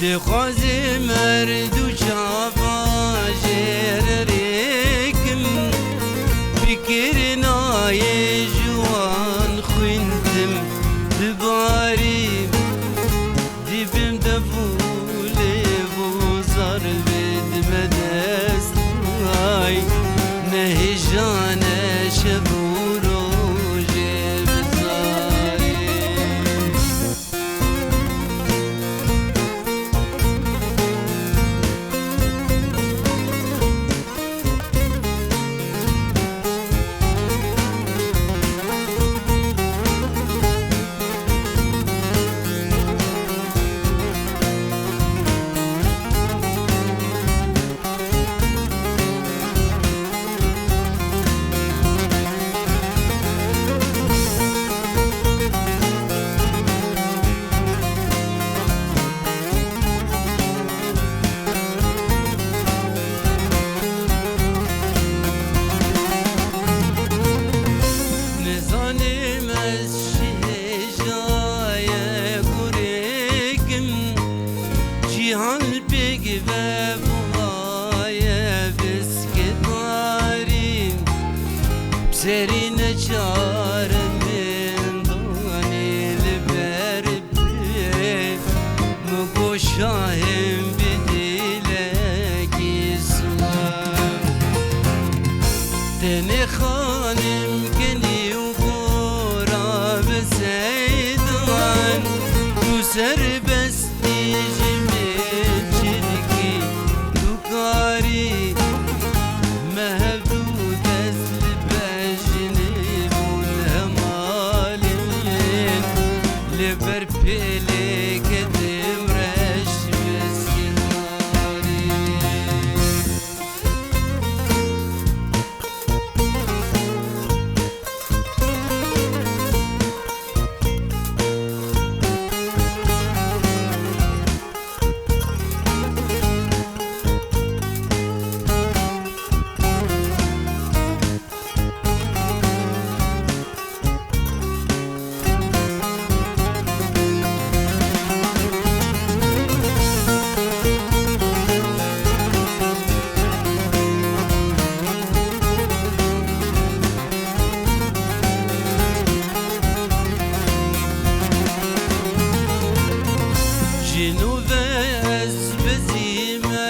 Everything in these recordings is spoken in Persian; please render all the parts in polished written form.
دخوازی مردو چاپا جرریکم بکرنای جوان خوندم دباریم دیبم دبوله بوزار بدم دست آی نهجانه شبورو cihan peki ve buhaya bisketarim serine çaremin danil berbe mu koşahim bidile gizlan tene khanim geni ukora beseydan bu serbest لبر پیلی کدیم رش بسیاری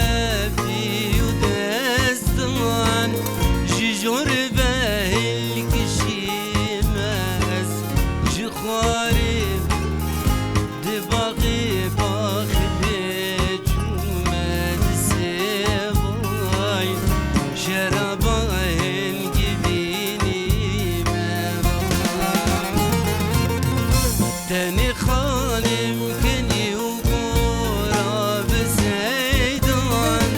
تاني خانم كني وقورا بزيدان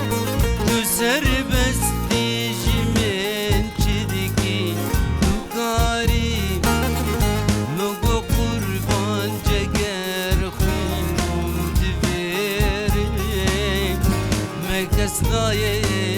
تو سر بستي جمين چدكي تو قاري مگو قربان جگر خونم دبيري مكس نايه